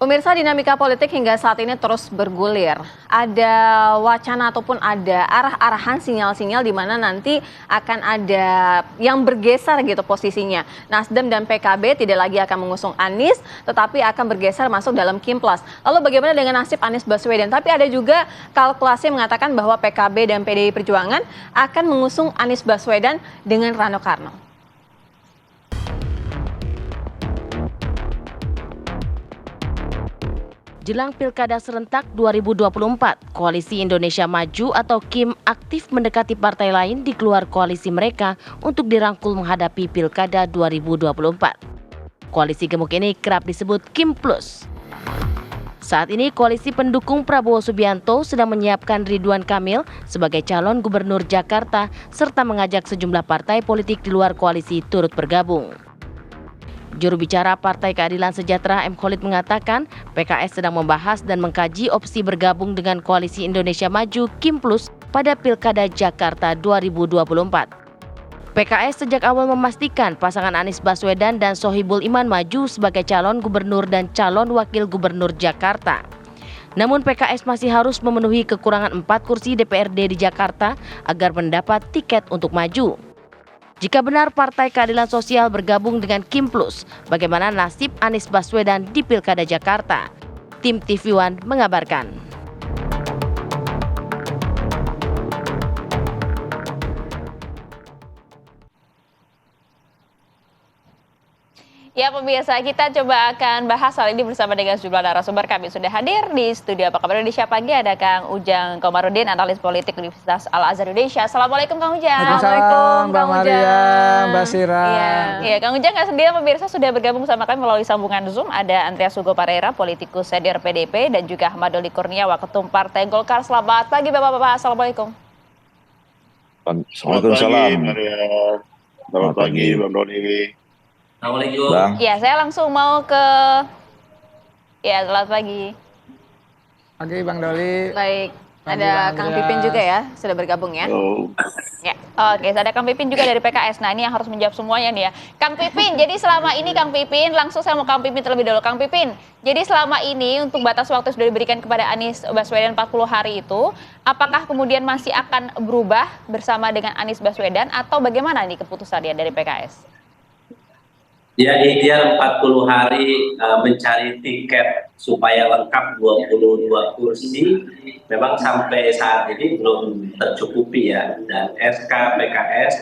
Pemirsa, dinamika politik hingga saat ini terus bergulir. Ada wacana ataupun ada arah-arahan sinyal-sinyal di mana nanti akan ada yang bergeser gitu posisinya. Nasdem dan PKB tidak lagi akan mengusung Anies, tetapi akan bergeser masuk dalam Kimplas. Lalu bagaimana dengan nasib Anies Baswedan? Tapi ada juga kalkulasi yang mengatakan bahwa PKB dan PDI Perjuangan akan mengusung Anies Baswedan dengan Rano Karno. Jelang Pilkada Serentak 2024, Koalisi Indonesia Maju atau KIM aktif mendekati partai lain di luar koalisi mereka untuk dirangkul menghadapi Pilkada 2024. Koalisi gemuk ini kerap disebut KIM Plus. Saat ini koalisi pendukung Prabowo Subianto sedang menyiapkan Ridwan Kamil sebagai calon gubernur Jakarta serta mengajak sejumlah partai politik di luar koalisi turut bergabung. Juru bicara Partai Keadilan Sejahtera M. Khalid mengatakan PKS sedang membahas dan mengkaji opsi bergabung dengan Koalisi Indonesia Maju KIM Plus pada Pilkada Jakarta 2024. PKS sejak awal memastikan pasangan Anies Baswedan dan Sohibul Iman maju sebagai calon gubernur dan calon wakil gubernur Jakarta. Namun PKS masih harus memenuhi kekurangan 4 kursi DPRD di Jakarta agar mendapat tiket untuk maju. Jika benar Partai Keadilan Sosial bergabung dengan KIM Plus, bagaimana nasib Anies Baswedan di Pilkada Jakarta? Tim TV One mengabarkan. Ya pemirsa, kita coba akan bahas hal ini bersama dengan sejumlah narasumber. Kami sudah hadir di studio Apa Kabar Indonesia Pagi. Ada Kang Ujang Komarudin, analis politik Universitas Al-Azhar Indonesia. Assalamualaikum Kang Ujang. Assalamualaikum Mbak Maria, Mbak Sira. Iya, Kang Ujang nggak sendiri, pemirsa sudah bergabung sama kami melalui sambungan Zoom. Ada Andreas Hugo Pareira, politikus senior PDP, dan juga Ahmad Doli Kurnia, Waketum Partai Golkar. Selamat pagi Bapak-Bapak, Assalamualaikum. Selamat pagi Maria. Selamat pagi Bang Doli. Assalamualaikum. Ya, saya langsung mau ke selamat pagi. Pagi Bang Doli. Baik, Pagi, ada Bang Kang Andreas. Pipin juga ya, sudah bergabung ya. Halo. Ya, oke, ada Kang Pipin juga dari PKS. Nah, ini yang harus menjawab semuanya nih ya. Kang Pipin, jadi selama ini Kang Pipin, langsung saya mau Kang Pipin terlebih dahulu. Kang Pipin, jadi selama ini untuk batas waktu sudah diberikan kepada Anies Baswedan 40 hari itu, apakah kemudian masih akan berubah bersama dengan Anies Baswedan atau bagaimana ini keputusannya dari PKS? Ya, ikhtiar 40 hari mencari tiket supaya lengkap 22 kursi memang sampai saat ini belum tercukupi ya. Dan SK PKS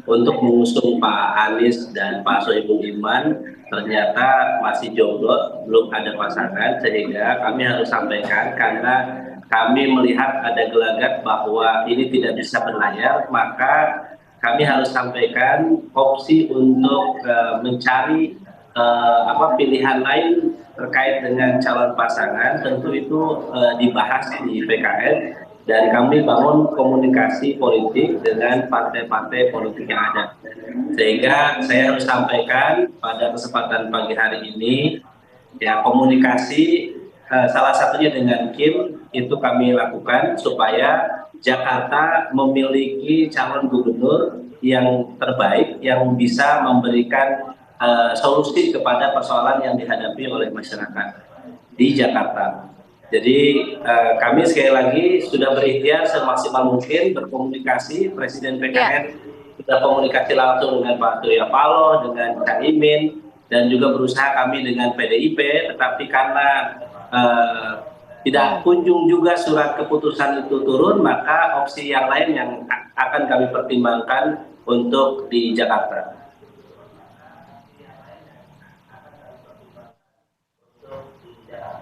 untuk mengusung Pak Anies dan Pak Sohibul Iman ternyata masih jomblo, belum ada pasangan, sehingga kami harus sampaikan karena kami melihat ada gelagat bahwa ini tidak bisa berlayar, maka kami harus sampaikan opsi untuk mencari pilihan lain terkait dengan calon pasangan. Tentu itu dibahas di PKS dan kami bangun komunikasi politik dengan partai-partai politik yang ada. Sehingga saya harus sampaikan pada kesempatan pagi hari ini ya, komunikasi salah satunya dengan KIM itu kami lakukan supaya Jakarta memiliki calon gubernur yang terbaik yang bisa memberikan solusi kepada persoalan yang dihadapi oleh masyarakat di Jakarta. Jadi kami sekali lagi sudah berikhtiar semaksimal mungkin berkomunikasi. Presiden PKS sudah komunikasi langsung dengan Pak Surya Paloh, dengan Cak Imin, dan juga berusaha kami dengan PDIP, tetapi karena tidak kunjung juga surat keputusan itu turun, maka opsi yang lain yang akan kami pertimbangkan untuk di Jakarta.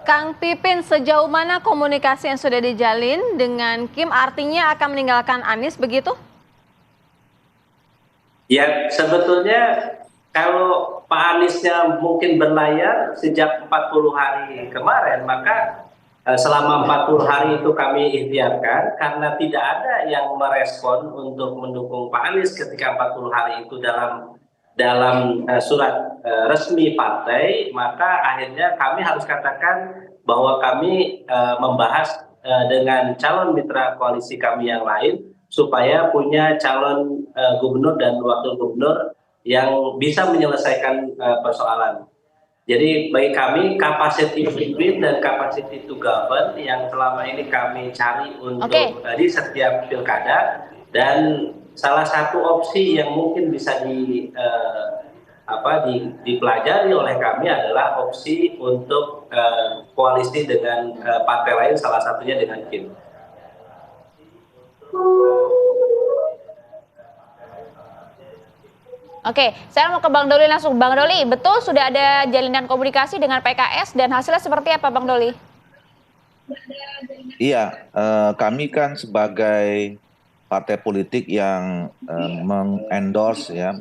Kang Pipin, sejauh mana komunikasi yang sudah dijalin dengan KIM artinya akan meninggalkan Anies begitu? Ya, sebetulnya kalau Pak Aniesnya mungkin berlayar sejak 40 hari kemarin, maka selama 40 hari itu kami ikhtiarkan karena tidak ada yang merespon untuk mendukung Pak Anies ketika 40 hari itu dalam surat resmi partai, maka akhirnya kami harus katakan bahwa kami membahas dengan calon mitra koalisi kami yang lain supaya punya calon gubernur dan wakil gubernur yang bisa menyelesaikan persoalan. Jadi bagi kami capacity to lead dan capacity to govern yang selama ini kami cari untuk di setiap pilkada, dan salah satu opsi yang mungkin bisa dipelajari oleh kami adalah opsi untuk koalisi dengan partai lain, salah satunya dengan KIM. Oke, saya mau ke Bang Doli langsung. Bang Doli, betul sudah ada jalinan komunikasi dengan PKS dan hasilnya seperti apa, Bang Doli? Iya, kami kan sebagai partai politik yang mengendorse ya,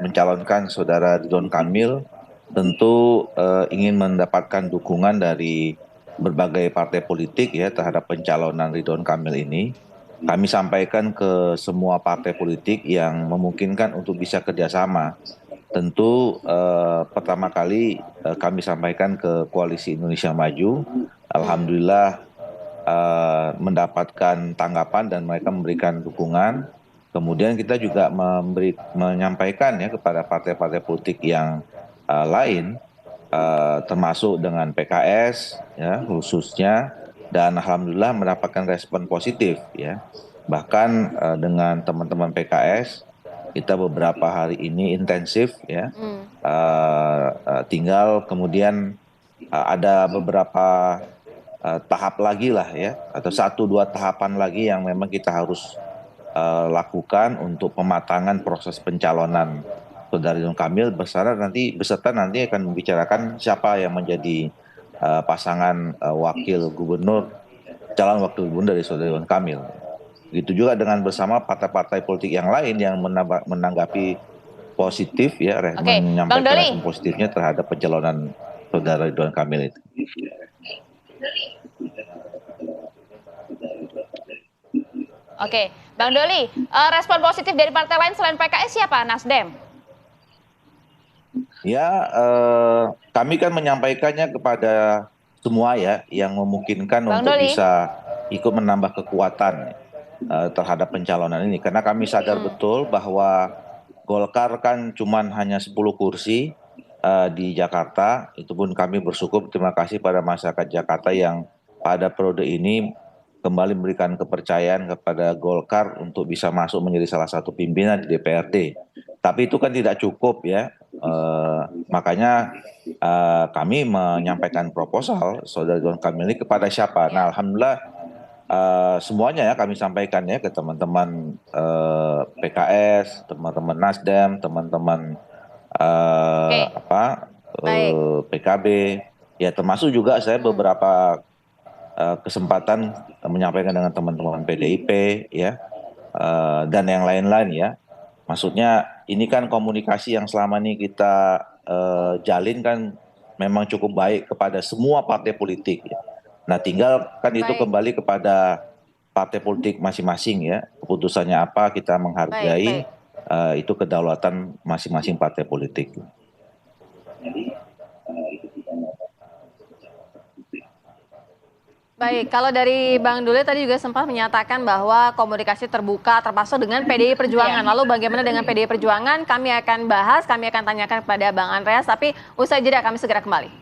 mencalonkan saudara Ridwan Kamil, tentu ingin mendapatkan dukungan dari berbagai partai politik ya terhadap pencalonan Ridwan Kamil ini. Kami sampaikan ke semua partai politik yang memungkinkan untuk bisa kerjasama. Tentu pertama kali kami sampaikan ke Koalisi Indonesia Maju. Alhamdulillah mendapatkan tanggapan dan mereka memberikan dukungan. Kemudian kita juga menyampaikan ya kepada partai-partai politik yang lain, termasuk dengan PKS ya khususnya. Dan alhamdulillah mendapatkan respon positif ya. Bahkan dengan teman-teman PKS kita beberapa hari ini intensif ya. Tinggal kemudian ada beberapa tahap lagi lah ya, atau 1-2 tahapan lagi yang memang kita harus lakukan untuk pematangan proses pencalonan saudara Ridwan Kamil beserta nanti akan membicarakan siapa yang menjadi pasangan calon wakil gubernur dari saudara Ridwan Kamil. Begitu juga dengan bersama partai-partai politik yang lain yang menanggapi positif ya, menyampaikan respon positifnya terhadap pencalonan saudara Ridwan Kamil itu. Oke, Bang Doli, respon positif dari partai lain selain PKS siapa? Nasdem? Ya, kami kan menyampaikannya kepada semua ya yang memungkinkan Bang untuk Doli bisa ikut menambah kekuatan terhadap pencalonan ini. Karena kami sadar betul bahwa Golkar kan hanya 10 kursi di Jakarta. Itu pun kami bersyukur, terima kasih pada masyarakat Jakarta yang pada periode ini kembali memberikan kepercayaan kepada Golkar untuk bisa masuk menjadi salah satu pimpinan di DPRD. Tapi itu kan tidak cukup ya. Makanya kami menyampaikan proposal saudara Ridwan Kamil ini kepada siapa. Nah, alhamdulillah semuanya ya kami sampaikan ya ke teman-teman PKS, teman-teman Nasdem, teman-teman PKB, ya termasuk juga saya beberapa kesempatan menyampaikan dengan teman-teman PDIP ya dan yang lain-lain ya. Maksudnya ini kan komunikasi yang selama ini kita jalin kan memang cukup baik kepada semua partai politik ya. Nah tinggal kan itu kembali kepada partai politik masing-masing ya. Keputusannya apa kita menghargai itu kedaulatan masing-masing partai politik. Baik, kalau dari Bang Doli tadi juga sempat menyatakan bahwa komunikasi terbuka termasuk dengan PDI Perjuangan. Lalu bagaimana dengan PDI Perjuangan? Kami akan bahas, kami akan tanyakan kepada Bang Andreas, tapi usai jeda kami segera kembali.